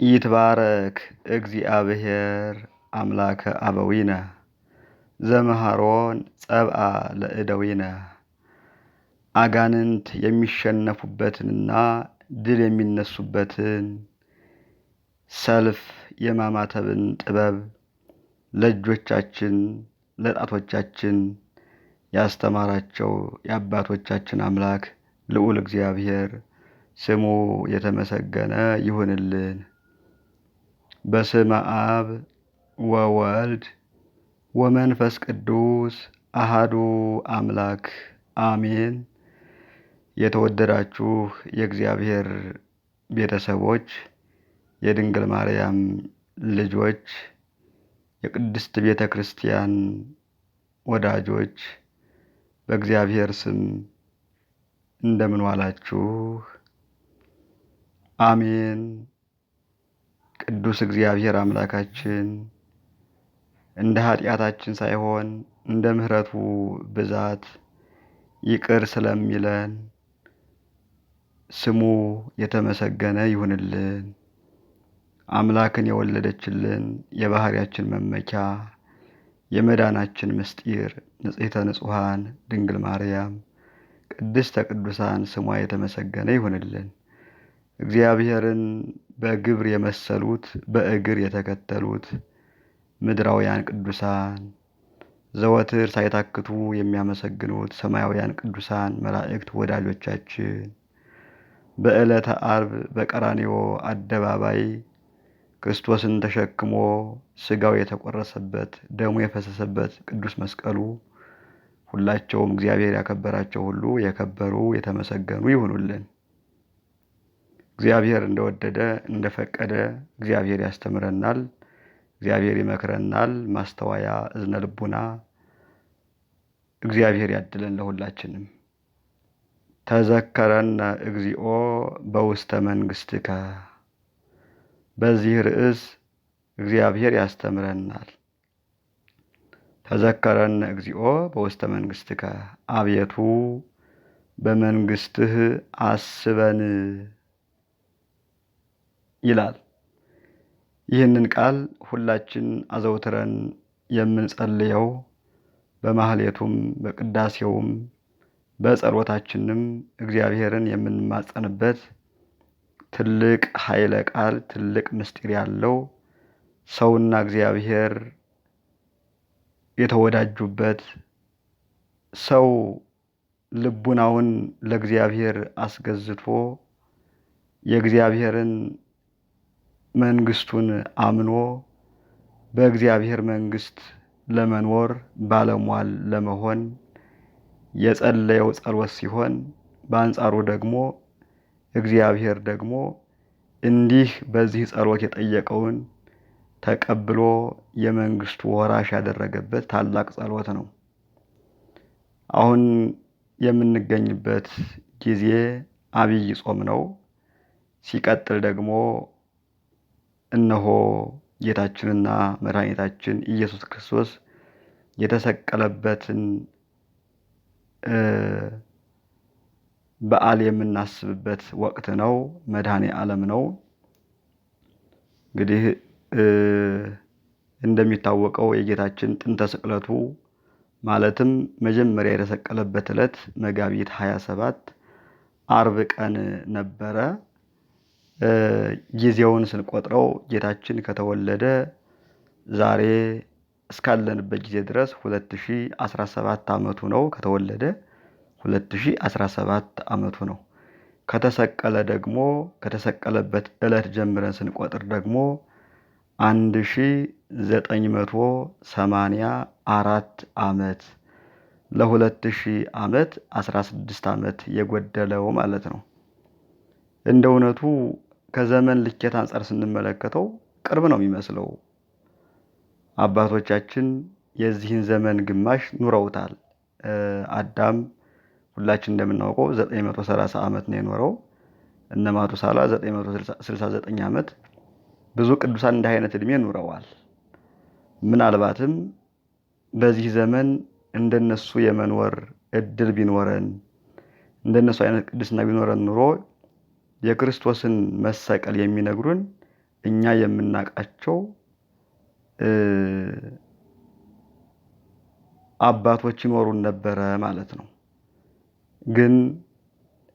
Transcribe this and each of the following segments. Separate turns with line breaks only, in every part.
ይትባረክ እግዚአብሔር አምላከ አበዊነ ዘመሃሮን ጸብአ ለእደዊነ። አጋንንት የሚሸነፉበትንና ድል የሚነሱበትን ሰልፍ የማማተብን ጥበብ ለእጆቻችን ለጣቶቻችን ያስተማራቸው የአባቶቻችን አምላክ ልዑል እግዚአብሔር ስሙ የተመሰገነ ይሁንልን። በስመ አብ ወወልድ ወመንፈስ ቅዱስ አሃዱ አምላክ አሜን። የተወደዳችሁ የእግዚአብሔር ቤተሰቦች፣ የድንግል ማርያም ልጆች፣ የቅድስት ቤተ ክርስቲያን ወዳጆች በእግዚአብሔር ስም እንደምን ዋላችሁ? አሜን። ቅዱስ እግዚአብሔር አምላካችን እንደ ኃጢአታችን ሳይሆን እንደ ምሕረቱ ብዛት ይቅር ስለሚለን ስሙ የተመሰገነ ይሁንልን። አምላክን የወለደችልን የባህሪያችን መመኪያ የመዳናችን ምስጢር ንጽሕተ ንጹሐን ድንግል ማርያም ቅድስተ ቅዱሳን ስሟ የተመሰገነ ይሁንልን። እግዚአብሔርን በግብር የመሰሉት በእግር የተከተሉት ምድራውያን ቅዱሳን ዘወትር ሳይታክቱ የሚያመሰግኑት ሰማያውያን ቅዱሳን መላእክት ወዳጆቻችን በዕለተ ዓርብ በቀራንዮ አደባባይ ክርስቶስን ተሸክሞ ሥጋው የተቆረሰበት ደሙ የፈሰሰበት ቅዱስ መስቀሉ ሁላቸውም እግዚአብሔር ያከበራቸው ሁሉ የከበሩ የተመሰገኑ ይሁኑልን። እግዚአብሔር እንደወደደ እንደፈቀደ እግዚአብሔር ያስተምረናል፣ እግዚአብሔር ይመክረናል። ማስተዋያ እዝነ ልቡና እግዚአብሔር ያድለን ለሁላችንም። ተዘከረነ እግዚኦ በውስተ መንግሥትከ። በዚህ ርዕስ እግዚአብሔር ያስተምረናል። ተዘከረነ እግዚኦ በውስተ መንግሥትከ፣ አቤቱ በመንግሥትህ አስበን ይላል። ይህንን ቃል ሁላችን አዘውትረን የምንጸልየው በማህሌቱም በቅዳሴውም በጸሎታችንም እግዚአብሔርን የምንማጸንበት ትልቅ ኃይለ ቃል ትልቅ ምስጢር ያለው ሰውና እግዚአብሔር የተወዳጁበት ሰው ልቡናውን ለእግዚአብሔር አስገዝቶ የእግዚአብሔርን መንግስቱን አምኖ በእግዚአብሔር መንግስት ለመኖር ባለሟል ለመሆን የጸለየው ጸሎት ሲሆን፣ በአንጻሩ ደግሞ እግዚአብሔር ደግሞ እንዲህ በዚህ ጸሎት የጠየቀውን ተቀብሎ የመንግስቱ ወራሽ ያደረገበት ታላቅ ጸሎት ነው። አሁን የምንገኝበት ጊዜ አብይ ጾም ነው። ሲቀጥል ደግሞ እነሆ ጌታችንና መድኃኒታችን ኢየሱስ ክርስቶስ የተሰቀለበትን በዓል የምናስብበት ወቅት ነው። መድኃኔ ዓለም ነው። እንግዲህ እንደሚታወቀው የጌታችን ጥንተ ስቅለቱ ማለትም መጀመሪያ የተሰቀለበት ዕለት መጋቢት 27 ዓርብ ቀን ነበረ። ጊዜውን ስንቆጥረው ጌታችን ከተወለደ ዛሬ እስካለንበት ጊዜ ድረስ 2017 ዓመቱ ነው። ከተወለደ 2017 ዓመቱ ነው። ከተሰቀለ ደግሞ ከተሰቀለበት ዕለት ጀምረን ስንቆጥር ደግሞ 1984 ዓመት ለ2000 ዓመት 16 ዓመት የጎደለው ማለት ነው። እንደ እውነቱ ከዘመን ልኬት አንጻር ስንመለከተው ቅርብ ነው የሚመስለው። አባቶቻችን የዚህን ዘመን ግማሽ ኑረውታል። አዳም ሁላችን እንደምናውቀው 930 ዓመት ነው የኖረው። እነ ማቱሳላ 969 ዓመት። ብዙ ቅዱሳን እንዲህ አይነት እድሜ ኑረዋል። ምናልባትም በዚህ ዘመን እንደነሱ የመኖር እድል ቢኖረን እንደነሱ አይነት ቅድስና ቢኖረን ኑሮ የክርስቶስን መሰቀል የሚነግሩን እኛ የምናውቃቸው አባቶች ይኖሩን ነበረ ማለት ነው። ግን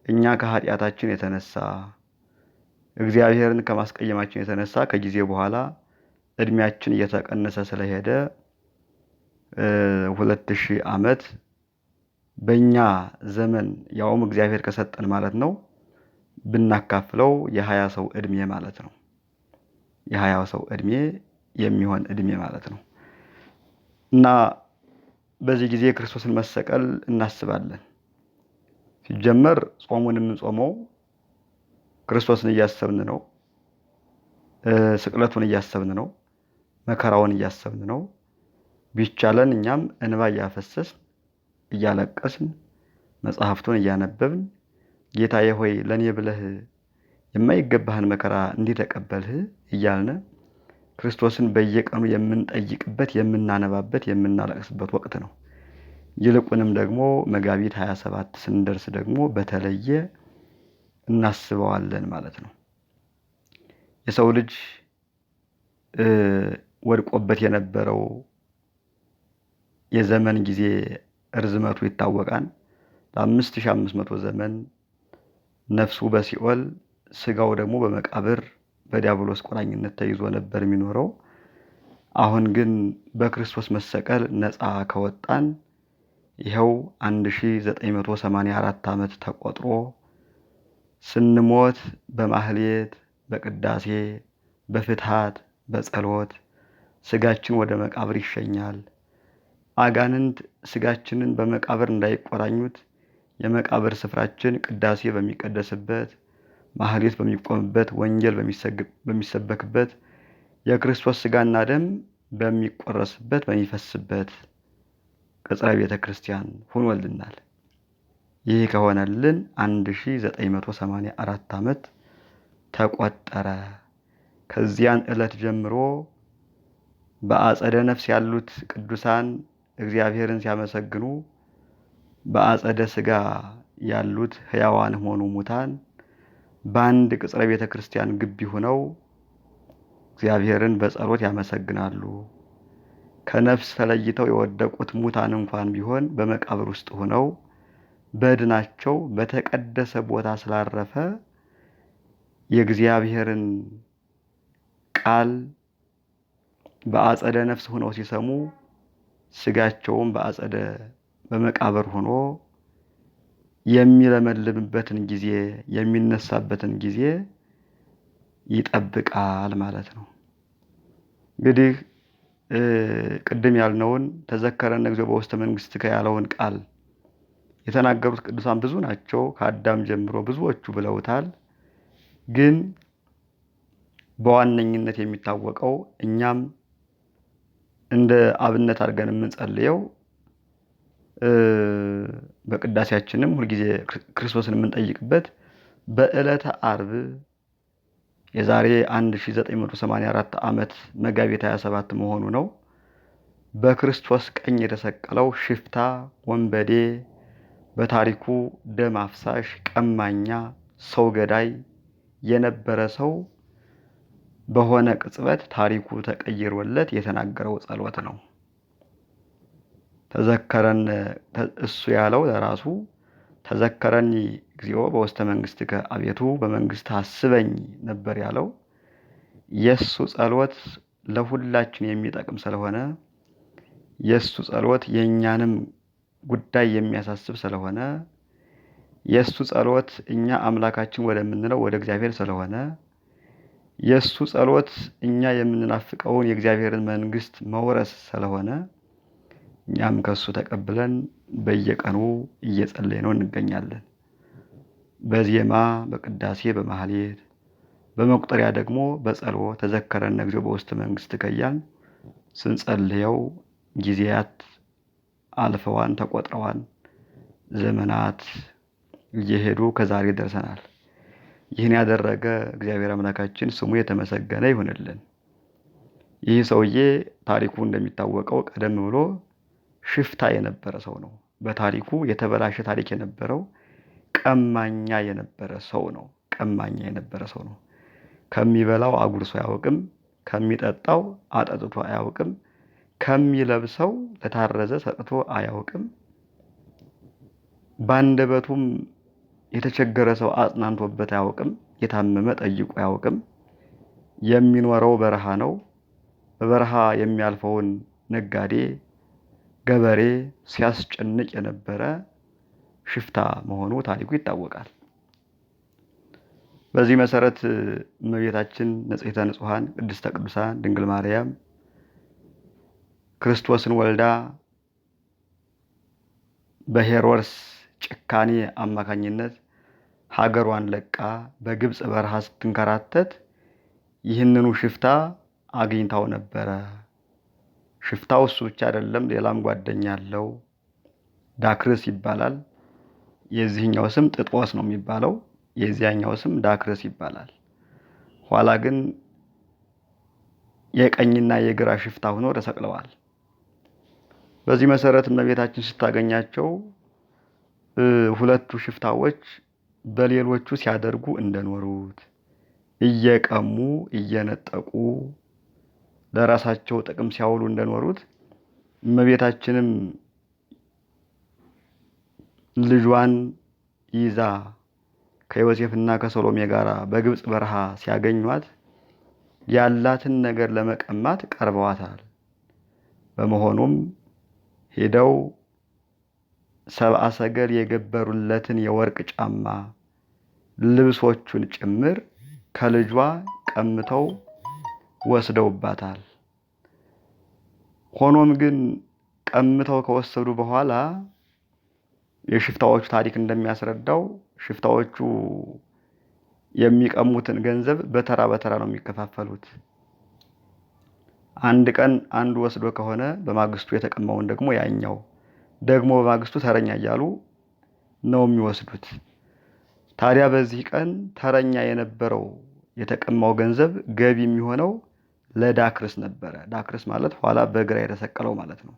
እኛ ከኃጢአታችን የተነሳ እግዚአብሔርን ከማስቀየማችን የተነሳ ከጊዜ በኋላ እድሜያችን እየተቀነሰ ስለሄደ 2000 ዓመት በእኛ ዘመን ያውም እግዚአብሔር ከሰጠን ማለት ነው ብናካፍለው የ20 ሰው እድሜ ማለት ነው። የ20 ሰው እድሜ የሚሆን እድሜ ማለት ነው። እና በዚህ ጊዜ ክርስቶስን መሰቀል እናስባለን። ሲጀመር ጾሙን የምንጾመው ክርስቶስን እያሰብን ነው። ስቅለቱን እያሰብን ነው። መከራውን እያሰብን ነው። ቢቻለን እኛም እንባ እያፈሰስን እያለቀስን መጽሐፍቱን እያነበብን ጌታዬ ሆይ ለኔ ብለህ የማይገባህን መከራ እንዲህ ተቀበልህ እያልን ክርስቶስን በየቀኑ የምንጠይቅበት፣ የምናነባበት፣ የምናለቅስበት ወቅት ነው። ይልቁንም ደግሞ መጋቢት 27 ስንደርስ ደግሞ በተለየ እናስበዋለን ማለት ነው። የሰው ልጅ ወድቆበት የነበረው የዘመን ጊዜ እርዝመቱ ይታወቃል። ለ5500 ዘመን ነፍሱ በሲኦል ስጋው ደግሞ በመቃብር በዲያብሎስ ቁራኝነት ተይዞ ነበር የሚኖረው። አሁን ግን በክርስቶስ መሰቀል ነፃ ከወጣን ይኸው 1984 ዓመት ተቆጥሮ ስንሞት በማህሌት፣ በቅዳሴ፣ በፍትሃት፣ በጸሎት ስጋችን ወደ መቃብር ይሸኛል። አጋንንት ስጋችንን በመቃብር እንዳይቆራኙት የመቃብር ስፍራችን ቅዳሴ በሚቀደስበት፣ ማህሌት በሚቆምበት፣ ወንጌል በሚሰበክበት፣ የክርስቶስ ስጋና ደም በሚቆረስበት፣ በሚፈስበት ቅጽረ ቤተ ክርስቲያን ሆኖልናል። ይህ ከሆነልን 1984 ዓመት ተቆጠረ። ከዚያን ዕለት ጀምሮ በአጸደ ነፍስ ያሉት ቅዱሳን እግዚአብሔርን ሲያመሰግኑ፣ በአጸደ ስጋ ያሉት ሕያዋን ሆኑ ሙታን በአንድ ቅጽረ ቤተ ክርስቲያን ግቢ ሆነው እግዚአብሔርን በጸሎት ያመሰግናሉ። ከነፍስ ተለይተው የወደቁት ሙታን እንኳን ቢሆን በመቃብር ውስጥ ሆነው በድናቸው በተቀደሰ ቦታ ስላረፈ የእግዚአብሔርን ቃል በአጸደ ነፍስ ሆነው ሲሰሙ ስጋቸውም በመቃብር ሆኖ የሚለመልምበትን ጊዜ የሚነሳበትን ጊዜ ይጠብቃል ማለት ነው። እንግዲህ ቅድም ያልነውን ተዘከረነ እግዚኦ በውስተ መንግሥትከ ያለውን ቃል የተናገሩት ቅዱሳን ብዙ ናቸው። ከአዳም ጀምሮ ብዙዎቹ ብለውታል። ግን በዋነኝነት የሚታወቀው እኛም እንደ አብነት አድርገን የምንጸልየው በቅዳሴያችንም ሁልጊዜ ክርስቶስን የምንጠይቅበት በዕለተ ዓርብ የዛሬ 1984 ዓመት መጋቢት 27 መሆኑ ነው። በክርስቶስ ቀኝ የተሰቀለው ሽፍታ፣ ወንበዴ፣ በታሪኩ ደም አፍሳሽ፣ ቀማኛ፣ ሰው ገዳይ የነበረ ሰው በሆነ ቅጽበት ታሪኩ ተቀይሮለት የተናገረው ጸሎት ነው። ተዘከረን እሱ ያለው ለራሱ ተዘከረኒ እግዚኦ በውስተ መንግሥትከ፣ አቤቱ በመንግስት አስበኝ ነበር ያለው። የሱ ጸሎት ለሁላችን የሚጠቅም ስለሆነ የሱ ጸሎት የኛንም ጉዳይ የሚያሳስብ ስለሆነ የሱ ጸሎት እኛ አምላካችን ወደምንለው ወደ እግዚአብሔር ስለሆነ የሱ ጸሎት እኛ የምንናፍቀውን የእግዚአብሔርን መንግስት መውረስ ስለሆነ እኛም ከሱ ተቀብለን በየቀኑ እየጸለይነው እንገኛለን። በዜማ፣ በቅዳሴ፣ በማህሌት፣ በመቁጠሪያ ደግሞ በጸሎት ተዘከረነ እግዚኦ በውስተ መንግሥትከ እያልን ስንጸልየው ጊዜያት አልፈዋን ተቆጥረዋን ዘመናት እየሄዱ ከዛሬ ደርሰናል። ይህን ያደረገ እግዚአብሔር አምላካችን ስሙ የተመሰገነ ይሁንልን። ይህ ሰውዬ ታሪኩ እንደሚታወቀው ቀደም ብሎ ሽፍታ የነበረ ሰው ነው። በታሪኩ የተበላሸ ታሪክ የነበረው ቀማኛ የነበረ ሰው ነው። ከሚበላው አጉርሶ አያውቅም፣ ከሚጠጣው አጠጥቶ አያውቅም፣ ከሚለብሰው ለታረዘ ሰጥቶ አያውቅም። ባንደበቱም የተቸገረ ሰው አጽናንቶበት አያውቅም፣ የታመመ ጠይቆ አያውቅም። የሚኖረው በረሃ ነው። በበረሃ የሚያልፈውን ነጋዴ፣ ገበሬ ሲያስጨንቅ የነበረ ሽፍታ መሆኑ ታሪኩ ይታወቃል። በዚህ መሰረት እመቤታችን ንጽሕተ ንጹሐን ቅድስተ ቅዱሳን ድንግል ማርያም ክርስቶስን ወልዳ በሄሮድስ ጭካኔ አማካኝነት ሀገሯን ለቃ በግብፅ በረሃ ስትንከራተት ይህንኑ ሽፍታ አግኝታው ነበረ። ሽፍታው እሱ ብቻ አይደለም፣ ሌላም ጓደኛ አለው። ዳክርስ ይባላል። የዚህኛው ስም ጥጦስ ነው የሚባለው፣ የዚያኛው ስም ዳክርስ ይባላል። ኋላ ግን የቀኝና የግራ ሽፍታ ሆኖ ተሰቅለዋል። በዚህ መሰረት እመቤታችን ስታገኛቸው ሁለቱ ሽፍታዎች በሌሎቹ ሲያደርጉ እንደኖሩት እየቀሙ እየነጠቁ ለራሳቸው ጥቅም ሲያውሉ እንደኖሩት እመቤታችንም ልጇን ይዛ ከዮሴፍና ከሰሎሜ ጋር በግብፅ በረሃ ሲያገኟት ያላትን ነገር ለመቀማት ቀርበዋታል። በመሆኑም ሄደው ሰብአ ሰገል የገበሩለትን የወርቅ ጫማ ልብሶቹን ጭምር ከልጇ ቀምተው ወስደውባታል። ሆኖም ግን ቀምተው ከወሰዱ በኋላ የሽፍታዎቹ ታሪክ እንደሚያስረዳው ሽፍታዎቹ የሚቀሙትን ገንዘብ በተራ በተራ ነው የሚከፋፈሉት። አንድ ቀን አንዱ ወስዶ ከሆነ በማግስቱ የተቀማውን ደግሞ ያኛው ደግሞ በማግስቱ ተረኛ እያሉ ነው የሚወስዱት። ታዲያ በዚህ ቀን ተረኛ የነበረው የተቀማው ገንዘብ ገቢ የሚሆነው ለዳክርስ ነበረ። ዳክርስ ማለት ኋላ በግራ የተሰቀለው ማለት ነው።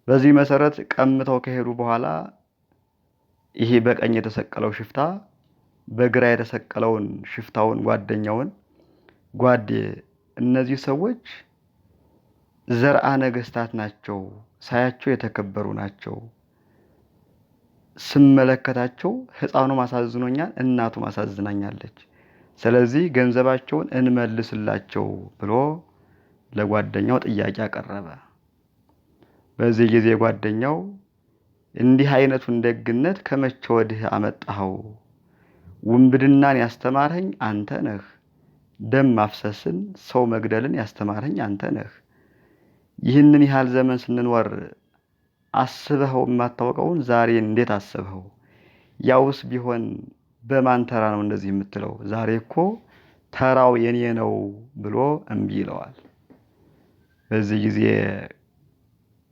በዚህ መሰረት ቀምተው ከሄዱ በኋላ ይሄ በቀኝ የተሰቀለው ሽፍታ በግራ የተሰቀለውን ሽፍታውን ጓደኛውን ጓዴ እነዚህ ሰዎች ዘርአ ነገስታት ናቸው፣ ሳያቸው የተከበሩ ናቸው፣ ስመለከታቸው ሕፃኑም አሳዝኖኛል፣ እናቱም አሳዝናኛለች፣ ስለዚህ ገንዘባቸውን እንመልስላቸው ብሎ ለጓደኛው ጥያቄ አቀረበ። በዚህ ጊዜ ጓደኛው እንዲህ አይነቱን ደግነት ከመቼ ወዲህ አመጣኸው? ውንብድናን ያስተማርኸኝ አንተ ነህ። ደም ማፍሰስን፣ ሰው መግደልን ያስተማርኸኝ አንተ ነህ። ይህንን ያህል ዘመን ስንኖር አስበኸው የማታውቀውን ዛሬ እንዴት አስበኸው? ያውስ ቢሆን በማን ተራ ነው እንደዚህ የምትለው? ዛሬ እኮ ተራው የኔ ነው ብሎ እምቢ ይለዋል። በዚህ ጊዜ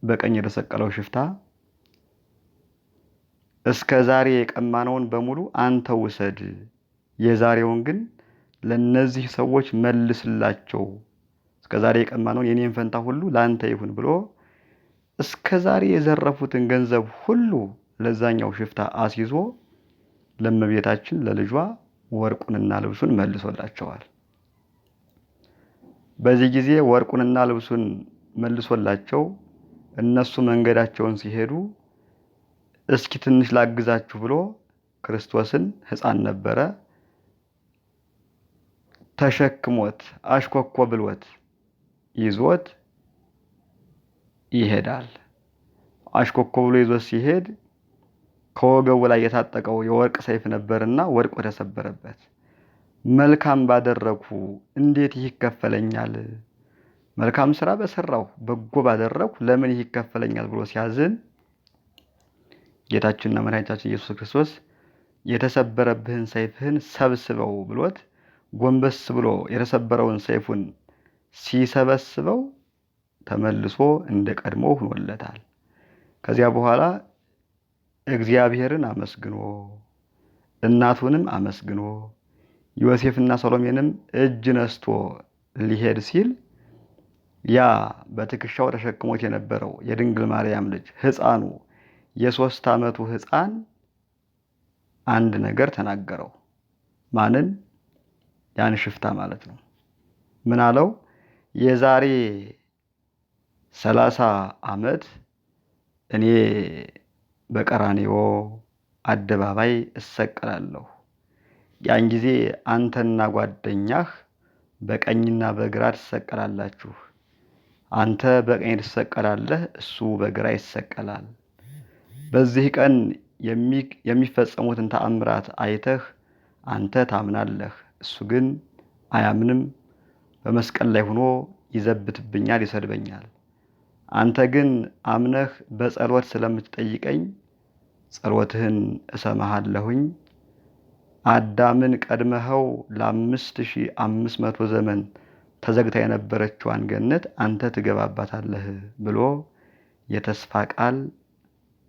በቀኝ የተሰቀለው ሽፍታ እስከ ዛሬ የቀማነውን በሙሉ አንተ ውሰድ፣ የዛሬውን ግን ለነዚህ ሰዎች መልስላቸው፣ እስከ ዛሬ የቀማነውን የኔን ፈንታ ሁሉ ላንተ ይሁን ብሎ እስከ ዛሬ የዘረፉትን ገንዘብ ሁሉ ለዛኛው ሽፍታ አስይዞ ለእመቤታችን ለልጇ ወርቁንና ልብሱን መልሶላቸዋል። በዚህ ጊዜ ወርቁንና ልብሱን መልሶላቸው እነሱ መንገዳቸውን ሲሄዱ እስኪ ትንሽ ላግዛችሁ ብሎ ክርስቶስን ሕፃን ነበረ ተሸክሞት አሽኮኮ ብሎት ይዞት ይሄዳል። አሽኮኮ ብሎ ይዞት ሲሄድ ከወገቡ ላይ የታጠቀው የወርቅ ሰይፍ ነበርና ወርቁ ተሰበረበት። መልካም ባደረግሁ እንዴት ይህ ይከፈለኛል? መልካም ስራ በሰራሁ በጎ ባደረግሁ ለምን ይህ ይከፈለኛል ብሎ ሲያዝን ጌታችንና መድኃኒታችን ኢየሱስ ክርስቶስ የተሰበረብህን ሰይፍህን ሰብስበው ብሎት ጎንበስ ብሎ የተሰበረውን ሰይፉን ሲሰበስበው ተመልሶ እንደ ቀድሞ ሆኖለታል። ከዚያ በኋላ እግዚአብሔርን አመስግኖ እናቱንም አመስግኖ ዮሴፍና ሰሎሜንም እጅ ነስቶ ሊሄድ ሲል ያ በትከሻው ተሸክሞት የነበረው የድንግል ማርያም ልጅ ሕፃኑ የ3 ዓመቱ ሕፃን አንድ ነገር ተናገረው። ማንን? ያን ሽፍታ ማለት ነው። ምን አለው? የዛሬ 30 ዓመት እኔ በቀራንዮ አደባባይ እሰቀላለሁ። ያን ጊዜ አንተና ጓደኛህ በቀኝና በግራ ትሰቀላላችሁ። አንተ በቀኝ ትሰቀላለህ፣ እሱ በግራ ይሰቀላል። በዚህ ቀን የሚፈጸሙትን ተአምራት አይተህ አንተ ታምናለህ፣ እሱ ግን አያምንም። በመስቀል ላይ ሆኖ ይዘብትብኛል፣ ይሰድበኛል። አንተ ግን አምነህ በጸሎት ስለምትጠይቀኝ ጸሎትህን እሰማሃለሁኝ። አዳምን ቀድመኸው ለ5500 ዘመን ተዘግታ የነበረችዋን ገነት አንተ ትገባባታለህ ብሎ የተስፋ ቃል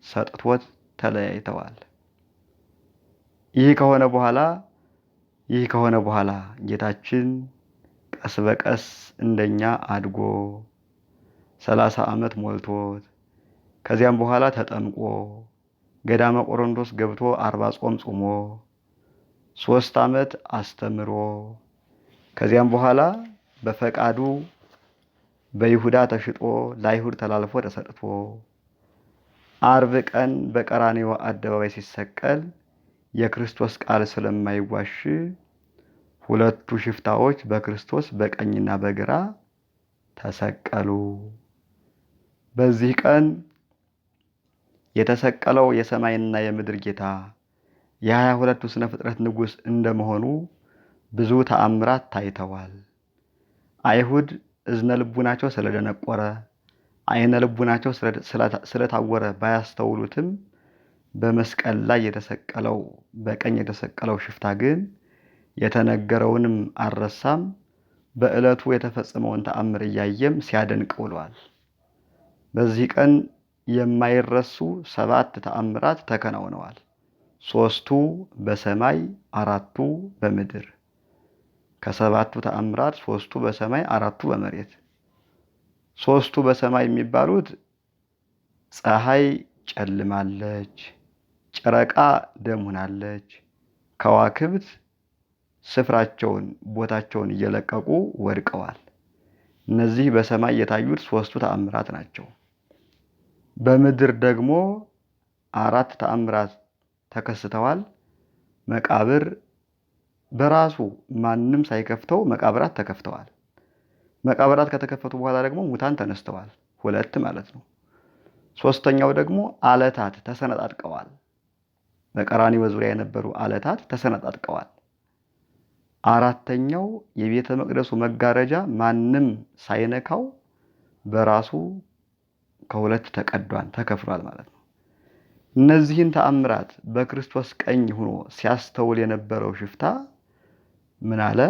ሰጥቶት ተለያይተዋል። ይህ ከሆነ በኋላ ጌታችን ቀስ በቀስ እንደኛ አድጎ 30 ዓመት ሞልቶት ከዚያም በኋላ ተጠምቆ ገዳመ ቆሮንቶስ ገብቶ 40 ጾም ጾሞ 3 ዓመት አስተምሮ ከዚያም በኋላ በፈቃዱ በይሁዳ ተሽጦ ለአይሁድ ተላልፎ ተሰጥቶ ዓርብ ቀን በቀራንዮ አደባባይ ሲሰቀል የክርስቶስ ቃል ስለማይዋሽ ሁለቱ ሽፍታዎች በክርስቶስ በቀኝና በግራ ተሰቀሉ። በዚህ ቀን የተሰቀለው የሰማይና የምድር ጌታ የ22ቱ ስነ ፍጥረት ንጉሥ እንደመሆኑ ብዙ ተአምራት ታይተዋል። አይሁድ እዝነ ልቡናቸው ስለደነቆረ አይነ ልቡናቸው ስለታወረ ባያስተውሉትም በመስቀል ላይ የተሰቀለው በቀኝ የተሰቀለው ሽፍታ ግን የተነገረውንም አልረሳም። በዕለቱ የተፈጸመውን ተአምር እያየም ሲያደንቅ ውሏል። በዚህ ቀን የማይረሱ 7 ተአምራት ተከናውነዋል። 3ቱ በሰማይ 4ቱ በምድር። ከ7ቱ ተአምራት 3ቱ በሰማይ 4ቱ በመሬት። 3ቱ በሰማይ የሚባሉት ፀሐይ ጨልማለች፣ ጨረቃ ደም ሆናለች፣ ከዋክብት ስፍራቸውን ቦታቸውን እየለቀቁ ወድቀዋል። እነዚህ በሰማይ የታዩት 3ቱ ተአምራት ናቸው። በምድር ደግሞ 4 ተአምራት ተከስተዋል። መቃብር በራሱ ማንም ሳይከፍተው መቃብራት ተከፍተዋል። መቃብራት ከተከፈቱ በኋላ ደግሞ ሙታን ተነስተዋል፣ 2 ማለት ነው። 3ኛው ደግሞ አለታት ተሰነጣጥቀዋል። በቀራንዮ ዙሪያ የነበሩ አለታት ተሰነጣጥቀዋል። 4ኛው የቤተ መቅደሱ መጋረጃ ማንም ሳይነካው በራሱ ከ2 ተቀዷል፣ ተከፍሏል ማለት ነው። እነዚህን ተአምራት በክርስቶስ ቀኝ ሆኖ ሲያስተውል የነበረው ሽፍታ ምን አለ?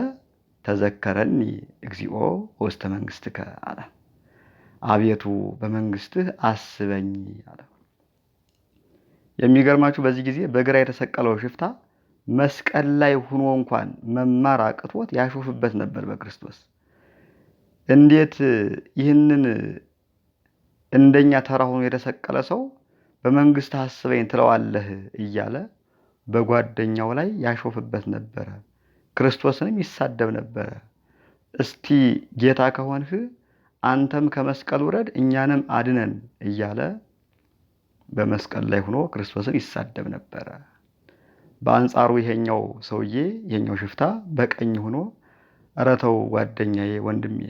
ተዘከረኒ እግዚኦ ውስተ መንግሥትከ አለ። አቤቱ በመንግስትህ አስበኝ አለ። የሚገርማችሁ በዚህ ጊዜ በግራ የተሰቀለው ሽፍታ መስቀል ላይ ሆኖ እንኳን መማር አቅቶት ያሾፍበት ነበር በክርስቶስ። እንዴት ይህንን እንደኛ ተራ ሆኖ የተሰቀለ ሰው በመንግስት አስበኝ ትለዋለህ እያለ በጓደኛው ላይ ያሾፍበት ነበረ። ክርስቶስንም ይሳደብ ነበረ። እስቲ ጌታ ከሆንህ አንተም ከመስቀል ውረድ እኛንም አድነን እያለ በመስቀል ላይ ሆኖ ክርስቶስን ይሳደብ ነበረ። በአንጻሩ ይሄኛው ሰውዬ ይሄኛው ሽፍታ በቀኝ ሆኖ ኧረ ተው ጓደኛዬ፣ ወንድሜ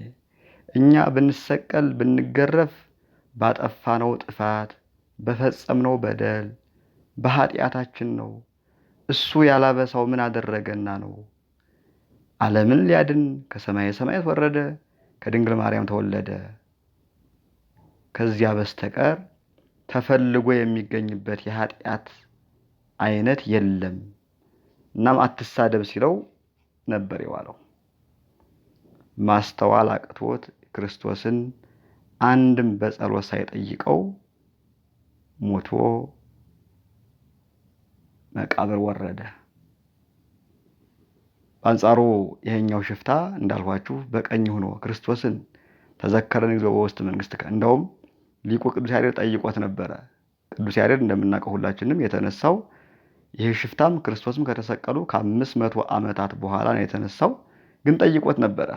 እኛ ብንሰቀል ብንገረፍ ባጠፋነው ጥፋት በፈጸምነው በደል በኃጢአታችን ነው። እሱ ያላበሳው ምን አደረገና ነው? ዓለምን ሊያድን ከሰማየ ሰማያት ወረደ፣ ከድንግል ማርያም ተወለደ። ከዚያ በስተቀር ተፈልጎ የሚገኝበት የኃጢአት አይነት የለም። እናም አትሳደብ ሲለው ነበር የዋለው። ማስተዋል አቅቶት ክርስቶስን አንድም በጸሎት ሳይጠይቀው ሞቶ መቃብር ወረደ። በአንጻሩ ይሄኛው ሽፍታ እንዳልኳችሁ በቀኝ ሆኖ ክርስቶስን ተዘከረን እግዚኦ በውስተ መንግሥትከ። እንደውም ሊቁ ቅዱስ ያሬድ ጠይቆት ነበረ። ቅዱስ ያሬድ እንደምናውቀው ሁላችንም የተነሳው ይህ ሽፍታም ክርስቶስም ከተሰቀሉ ከ500 ዓመታት በኋላ ነው የተነሳው። ግን ጠይቆት ነበረ።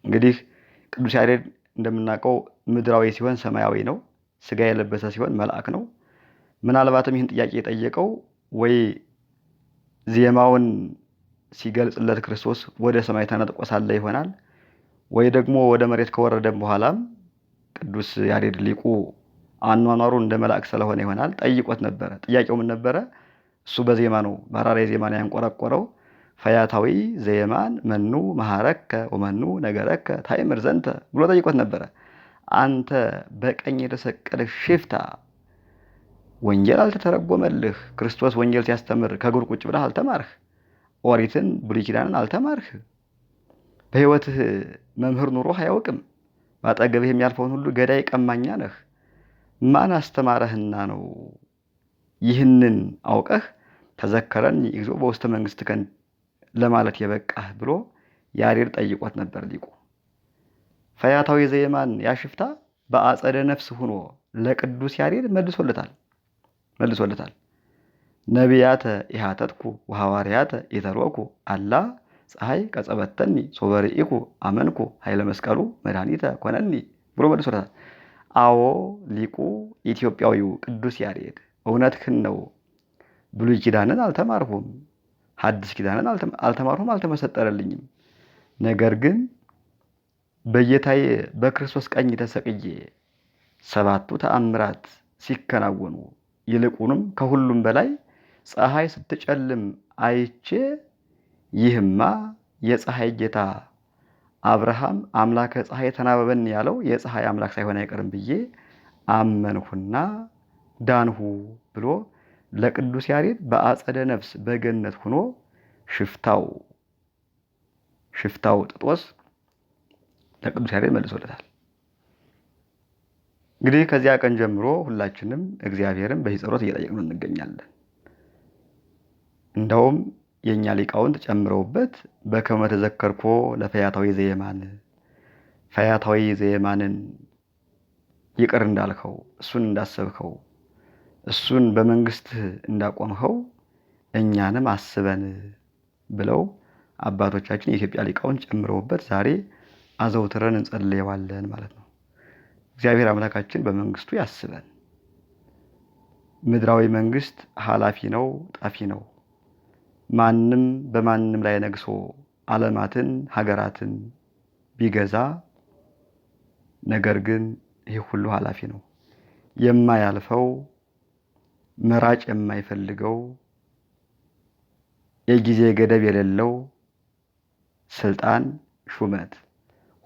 እንግዲህ ቅዱስ ያሬድ እንደምናውቀው ምድራዊ ሲሆን ሰማያዊ ነው፣ ስጋ የለበሰ ሲሆን መልአክ ነው። ምናልባትም ይህን ጥያቄ የጠየቀው ወይ ዜማውን ሲገልጽለት ክርስቶስ ወደ ሰማይ ተነጥቆ ሳለ ይሆናል፣ ወይ ደግሞ ወደ መሬት ከወረደም በኋላም ቅዱስ ያሬድ ሊቁ አኗኗሩ እንደ መልአክ ስለሆነ ይሆናል ጠይቆት ነበረ። ጥያቄው ምን ነበረ? እሱ በዜማ ነው በአራራይ ዜማ ነው ያንቆረቆረው። ፈያታዊ ዘየማን መኑ መሐረከ ወመኑ ነገረከ ታይምር ዘንተ ብሎ ጠይቆት ነበረ። አንተ በቀኝ የተሰቀልህ ሽፍታ ወንጌል አልተተረጎመልህ። ክርስቶስ ወንጌል ሲያስተምር ከእግሩ ቁጭ ብለህ አልተማርህ። ኦሪትን ብሉይ ኪዳንን አልተማርህ። በሕይወትህ መምህር ኑሮህ አያውቅም። ባጠገብህ የሚያልፈውን ሁሉ ገዳይ ቀማኛ ነህ። ማን አስተማረህና ነው ይህንን አውቀህ ተዘከረኒ እግዚኦ በውስተ መንግሥትከ ለማለት የበቃህ ብሎ ያሬድ ጠይቆት ነበር ሊቁ። ፈያታዊ ዘየማን ያሽፍታ በአጸደ ነፍስ ሆኖ ለቅዱስ ያሬድ መልሶለታል። ነቢያተ ኢሃተትኩ ወሐዋርያተ ኢተርወኩ አላ ፀሐይ ቀጸበተኒ ሶበርኢኩ አመንኩ ኃይለ መስቀሉ መድኃኒተ ኮነኒ ብሎ መልሶለታል። አዎ ሊቁ ኢትዮጵያዊው ቅዱስ ያሬድ እውነትህን ነው። ብሉይ ኪዳንን አልተማርሁም፣ ሐዲስ ኪዳንን አልተማርሁም፣ አልተመሰጠረልኝም። ነገር ግን በጌታዬ በክርስቶስ ቀኝ ተሰቅዬ 7ቱ ተአምራት ሲከናወኑ ይልቁንም ከሁሉም በላይ ፀሐይ ስትጨልም አይቼ ይህማ የፀሐይ ጌታ አብርሃም አምላከ ፀሐይ ተናበበን ያለው የፀሐይ አምላክ ሳይሆን አይቀርም ብዬ አመንሁና ዳንሁ ብሎ ለቅዱስ ያሬድ በአጸደ ነፍስ በገነት ሆኖ ሽፍታው ጥጦስ ለቅዱስ ያሬድ መልሶለታል። እንግዲህ ከዚያ ቀን ጀምሮ ሁላችንም እግዚአብሔርን በዚህ ጸሎት እየጠየቅነው እንገኛለን። እንደውም የእኛ ሊቃውንት ጨምረውበት በከመ ተዘከርኮ ለፈያታዊ ዘየማን፣ ፈያታዊ ዘየማንን ይቅር እንዳልከው፣ እሱን እንዳሰብከው፣ እሱን በመንግስትህ እንዳቆምኸው እኛንም አስበን ብለው አባቶቻችን የኢትዮጵያ ሊቃውንት ጨምረውበት ዛሬ አዘውትረን እንጸልየዋለን ማለት ነው። እግዚአብሔር አምላካችን በመንግስቱ ያስበን። ምድራዊ መንግስት ኃላፊ ነው፣ ጠፊ ነው። ማንም በማንም ላይ ነግሶ ዓለማትን ሀገራትን ቢገዛ ነገር ግን ይህ ሁሉ ኃላፊ ነው። የማያልፈው መራጭ የማይፈልገው የጊዜ ገደብ የሌለው ስልጣን ሹመት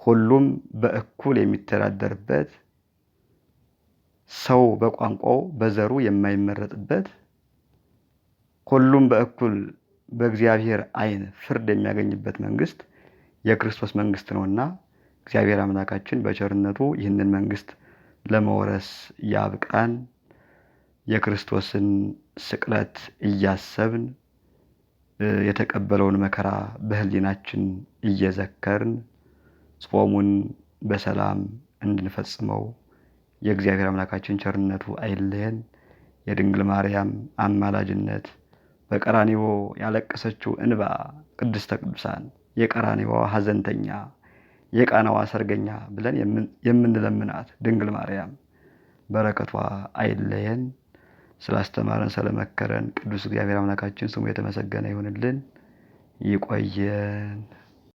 ሁሉም በእኩል የሚተዳደርበት ሰው በቋንቋው በዘሩ የማይመረጥበት ሁሉም በእኩል በእግዚአብሔር ዓይን ፍርድ የሚያገኝበት መንግስት የክርስቶስ መንግስት ነውና እግዚአብሔር አምላካችን በቸርነቱ ይህንን መንግስት ለመውረስ ያብቃን። የክርስቶስን ስቅለት እያሰብን የተቀበለውን መከራ በህሊናችን እየዘከርን ጾሙን በሰላም እንድንፈጽመው የእግዚአብሔር አምላካችን ቸርነቱ አይለየን። የድንግል ማርያም አማላጅነት በቀራንዮ ያለቀሰችው እንባ ቅድስተ ቅዱሳን የቀራንዮዋ ሐዘንተኛ የቃናዋ ሰርገኛ ብለን የምንለምናት ድንግል ማርያም በረከቷ አይለየን። ስላስተማረን ስለመከረን ቅዱስ እግዚአብሔር አምላካችን ስሙ የተመሰገነ ይሁንልን። ይቆየን።